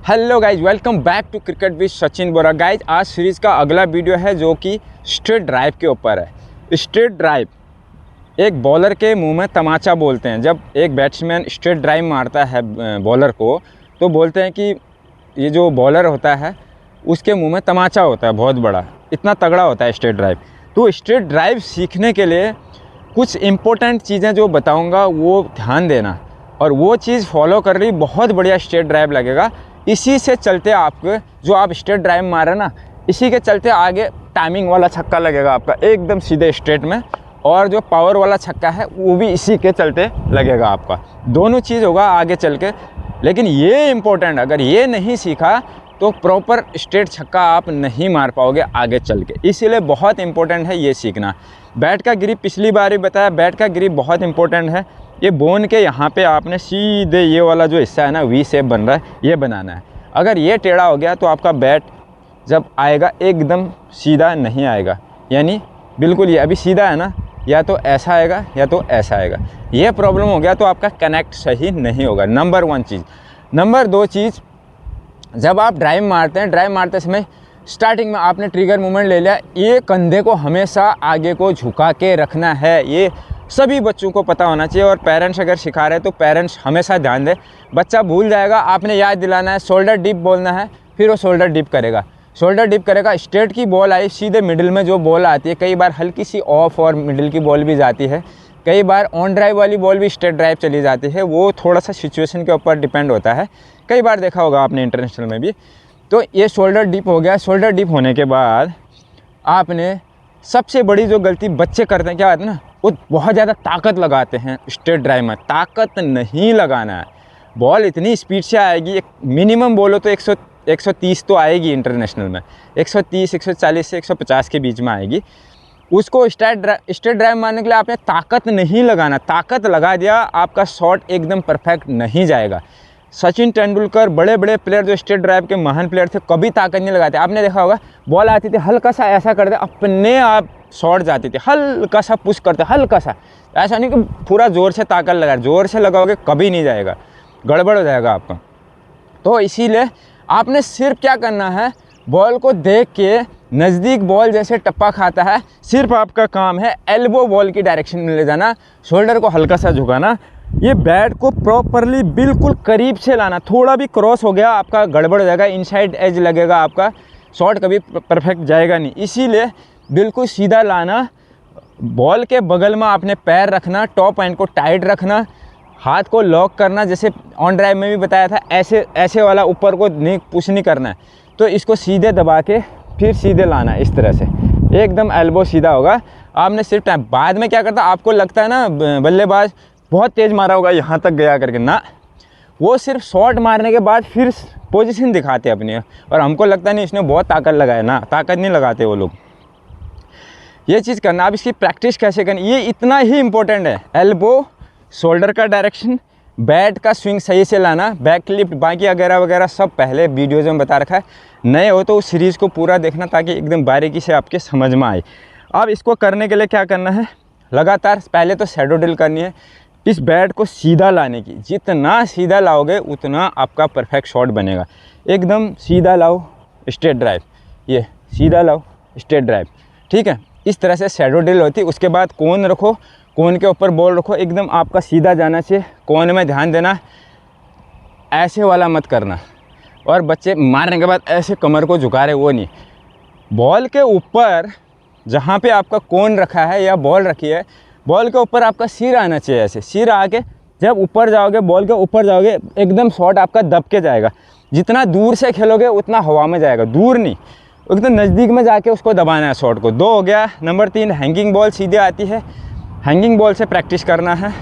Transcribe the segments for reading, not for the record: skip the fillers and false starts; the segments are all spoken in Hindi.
Hello guys, welcome back to cricket with Sachin Bora. Guys, आज सीरीज़ का अगला वीडियो है जो कि स्ट्रेट ड्राइव के ऊपर है। स्ट्रेट ड्राइव एक बॉलर के मुंह में तमाचा बोलते हैं। जब एक बैट्समैन स्ट्रेट ड्राइव मारता है बॉलर को, तो बोलते हैं कि ये जो बॉलर होता है उसके मुंह में तमाचा होता है, बहुत बड़ा, इतना तगड़ा होता है स्ट्रेट ड्राइव। तो स्ट्रेट ड्राइव सीखने के लिए कुछ इम्पोर्टेंट चीज़ें जो बताऊँगा वो ध्यान देना, और वो चीज़ फॉलो कर रही बहुत बढ़िया स्ट्रेट ड्राइव लगेगा। इसी से चलते आपके जो आप स्ट्रेट ड्राइव मारे ना, इसी के चलते आगे टाइमिंग वाला छक्का लगेगा आपका एकदम सीधे स्ट्रेट में, और जो पावर वाला छक्का है वो भी इसी के चलते लगेगा आपका। दोनों चीज़ होगा आगे चल के। लेकिन ये इम्पोर्टेंट, अगर ये नहीं सीखा तो प्रॉपर स्ट्रेट छक्का आप नहीं मार पाओगे आगे चल के। इसीलिए बहुत इंपॉर्टेंट है ये सीखना। बैट का ग्रिप पिछली बार ही बताया, बैट का ग्रिप बहुत इंपॉर्टेंट है। ये बोन के यहाँ पे आपने सीधे ये वाला जो हिस्सा है ना, वी शेप बन रहा है, ये बनाना है। अगर ये टेढ़ा हो गया तो आपका बैट जब आएगा एकदम सीधा नहीं आएगा, यानी बिल्कुल ये अभी सीधा है ना, या तो ऐसा आएगा या तो ऐसा आएगा। ये प्रॉब्लम हो गया तो आपका कनेक्ट सही नहीं होगा। नंबर 1 चीज़। नंबर 2 चीज़, जब आप ड्राइव मारते हैं, ड्राइव मारते समय स्टार्टिंग में आपने ट्रिगर मूवमेंट ले लिया, ये कंधे को हमेशा आगे को झुका के रखना है। ये सभी बच्चों को पता होना चाहिए, और पेरेंट्स अगर सिखा रहे हैं तो पेरेंट्स हमेशा ध्यान दें। बच्चा भूल जाएगा, आपने याद दिलाना है, शोल्डर डिप बोलना है, फिर वो शोल्डर डिप करेगा। शोल्डर डिप करेगा, स्ट्रेट की बॉल आई, सीधे मिडिल में जो बॉल आती है, कई बार हल्की सी ऑफ और मिडिल की बॉल भी जाती है, कई बार ऑन ड्राइव वाली बॉल भी स्ट्रेट ड्राइव चली जाती है। वो थोड़ा सा सिचुएशन के ऊपर डिपेंड होता है, कई बार देखा होगा आपने इंटरनेशनल में भी। तो ये शोल्डर डिप हो गया। शोल्डर डिप होने के बाद आपने सबसे बड़ी जो गलती बच्चे करते हैं, क्या होता है ना, वो बहुत ज़्यादा ताकत लगाते हैं स्ट्रेट ड्राइव में। ताकत नहीं लगाना है, बॉल इतनी स्पीड से आएगी, एक मिनिमम बोलो तो 130 तो आएगी इंटरनेशनल में, 130, 140 से 150 के बीच में आएगी। उसको स्ट्रेट ड्राइव मारने के लिए आपने ताकत नहीं लगाना। ताकत लगा दिया, आपका शॉट एकदम परफेक्ट नहीं जाएगा। सचिन तेंदुलकर, बड़े बड़े प्लेयर जो स्ट्रेट ड्राइव के महान प्लेयर थे, कभी ताकत नहीं लगाते। आपने देखा होगा, बॉल आती थी, हल्का सा ऐसा करते, अपने आप शॉट जाती थी, हल्का सा पुश करते, हल्का सा, ऐसा नहीं कि पूरा ज़ोर से ताकत लगा। ज़ोर से लगाओगे कभी नहीं जाएगा, गड़बड़ हो जाएगा आपका। तो इसीलिए आपने सिर्फ क्या करना है, बॉल को देख के नज़दीक बॉल जैसे टप्पा खाता है, सिर्फ आपका काम है एल्बो बॉल की डायरेक्शन में ले जाना, शोल्डर को हल्का सा झुकाना, ये बैट को प्रॉपरली बिल्कुल करीब से लाना। थोड़ा भी क्रॉस हो गया आपका गड़बड़ हो जाएगा, इनसाइड एज लगेगा, आपका शॉट कभी परफेक्ट जाएगा नहीं। इसीलिए बिल्कुल सीधा लाना, बॉल के बगल में आपने पैर रखना, टॉप एंड को टाइट रखना, हाथ को लॉक करना, जैसे ऑन ड्राइव में भी बताया था, ऐसे वाला ऊपर को नहीं पुश नहीं करना है। तो इसको सीधे दबा के फिर सीधे लाना है, इस तरह से एकदम एल्बो सीधा होगा। आपने सिर्फ टाइम, बाद में क्या करता, आपको लगता है ना बल्लेबाज बहुत तेज़ मारा होगा यहाँ तक गया करके, ना, वो सिर्फ शॉट मारने के बाद फिर पोजीशन दिखाते हैं अपनी, और हमको लगता नहीं इसने बहुत ताकत लगाया, ना, ताकत नहीं लगाते वो लोग। ये चीज़ करना। अब इसकी प्रैक्टिस कैसे करनी, ये इतना ही इम्पोर्टेंट है। एल्बो, शोल्डर का डायरेक्शन, बैट का स्विंग सही से लाना, बैक लिफ्ट, बाकी वगैरह वगैरह सब पहले वीडियोज़ में बता रखा है। नए हो तो उस सीरीज़ को पूरा देखना, ताकि एकदम बारीकी से आपके समझ में आए। अब इसको करने के लिए क्या करना है, लगातार पहले तो शैडो ड्रिल करनी है, इस बैट को सीधा लाने की। जितना सीधा लाओगे उतना आपका परफेक्ट शॉट बनेगा। एकदम सीधा लाओ स्ट्रेट ड्राइव, ये सीधा लाओ स्ट्रेट ड्राइव, ठीक है। इस तरह से शैडो ड्रिल होती है। उसके बाद कोन रखो, कोन के ऊपर बॉल रखो, एकदम आपका सीधा जाना चाहिए। कोन में ध्यान देना, ऐसे वाला मत करना। और बच्चे मारने के बाद ऐसे कमर को झुका रहे, वो नहीं। बॉल के ऊपर जहाँ पे आपका कोन रखा है या बॉल रखी है, बॉल के ऊपर आपका सिर आना चाहिए। ऐसे सिर आके जब ऊपर जाओगे, बॉल के ऊपर जाओगे, एकदम शॉट आपका दब के जाएगा। जितना दूर से खेलोगे उतना हवा में जाएगा, दूर नहीं, एकदम नज़दीक में जाके उसको दबाना है शॉट को। 2 हो गया। नंबर 3, हैंगिंग बॉल सीधे आती है, हैंगिंग बॉल से प्रैक्टिस करना है।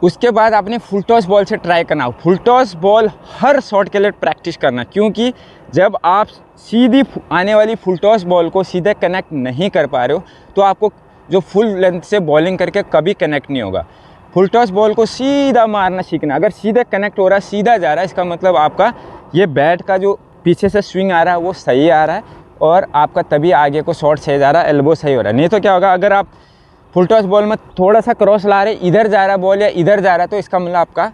उसके बाद आपने फुल टॉस बॉल से ट्राई करना। फुल टॉस बॉल हर शॉट के लिए प्रैक्टिस करना, क्योंकि जब आप सीधी आने वाली फुल टॉस बॉल को सीधे कनेक्ट नहीं कर पा रहे हो, तो आपको जो फुल लेंथ से बॉलिंग करके कभी कनेक्ट नहीं होगा। फुल टॉस बॉल को सीधा मारना सीखना। अगर सीधे कनेक्ट हो रहा है, सीधा जा रहा है, इसका मतलब आपका ये बैट का जो पीछे से स्विंग आ रहा है वो सही आ रहा है, और आपका तभी आगे को शॉट सही जा रहा है, एल्बो सही हो रहा है। नहीं तो क्या होगा, अगर आप फुल टॉस बॉल में थोड़ा सा क्रॉस ला रहे, इधर जा रहा है बॉल या इधर जा रहा है, तो इसका मतलब आपका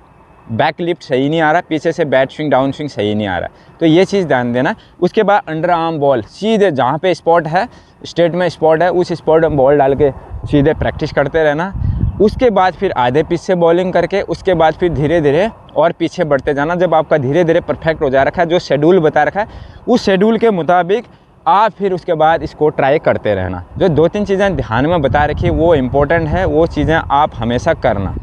बैक लिफ्ट सही नहीं आ रहा, पीछे से बैट स्विंग डाउन स्विंग सही नहीं आ रहा, तो ये चीज़ ध्यान देना। उसके बाद अंडर आर्म बॉल सीधे जहाँ पे स्पॉट है, स्टेट में स्पॉट है, उस स्पॉट में बॉल डाल के सीधे प्रैक्टिस करते रहना। उसके बाद फिर आधे पिच से बॉलिंग करके उसके बाद फिर धीरे धीरे और पीछे बढ़ते जाना। जब आपका धीरे धीरे परफेक्ट हो जा रखा है, जो शेड्यूल बता रखा है उस शेड्यूल के मुताबिक आप फिर उसके बाद इसको ट्राई करते रहना। जो 2-3 चीज़ें ध्यान में बता रखी है वो इम्पोर्टेंट है, वो चीज़ें आप हमेशा करना।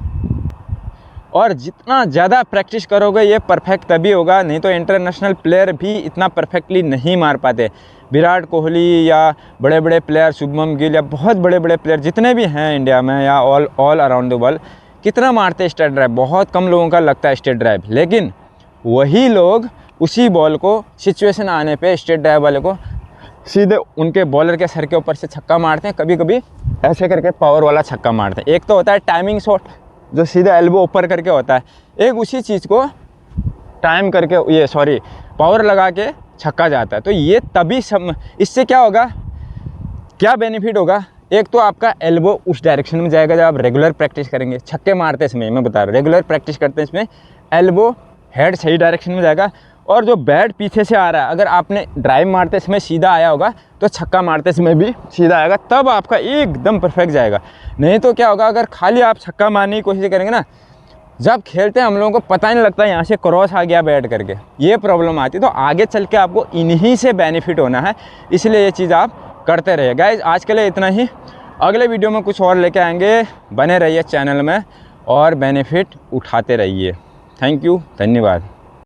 और जितना ज़्यादा प्रैक्टिस करोगे ये परफेक्ट तभी होगा, नहीं तो इंटरनेशनल प्लेयर भी इतना परफेक्टली नहीं मार पाते। विराट कोहली या बड़े बड़े प्लेयर, शुभमन गिल या बहुत बड़े बड़े प्लेयर जितने भी हैं इंडिया में या ऑल अराउंड द वर्ल्ड, कितना मारते हैं स्ट्रेट ड्राइव, बहुत कम लोगों का लगता है स्ट्रेट ड्राइव। लेकिन वही लोग उसी बॉल को सिचुएशन आने पे स्ट्रेट ड्राइव वाले को सीधे उनके बॉलर के सर के ऊपर से छक्का मारते हैं, कभी कभी ऐसे करके पावर वाला छक्का मारते हैं। एक तो होता है टाइमिंग शॉट जो सीधे एल्बो ऊपर करके होता है, एक उसी चीज़ को टाइम करके पावर लगा के छक्का जाता है। तो ये तभी इससे क्या होगा, क्या बेनिफिट होगा, एक तो आपका एल्बो उस डायरेक्शन में जाएगा जब आप रेगुलर प्रैक्टिस करेंगे। छक्के मारते समय मैं बता रहा हूँ, रेगुलर प्रैक्टिस करते इसमें एल्बो हेड सही डायरेक्शन में जाएगा। और जो बैट पीछे से आ रहा है, अगर आपने ड्राइव मारते समय सीधा आया होगा तो छक्का मारते समय भी सीधा आएगा, तब आपका एकदम परफेक्ट जाएगा। नहीं तो क्या होगा, अगर खाली आप छक्का मारने की कोशिश करेंगे ना, जब खेलते हैं हम लोगों को पता नहीं लगता यहाँ से क्रॉस आ गया बैट करके, ये प्रॉब्लम आती है। तो आगे चल के आपको इन्हीं से बेनिफिट होना है, इसलिए ये चीज़ आप करते रहिए। गाइज आज के लिए इतना ही, अगले वीडियो में कुछ और लेके आएंगे, बने रहिए चैनल में और बेनिफिट उठाते रहिए। थैंक यू, धन्यवाद।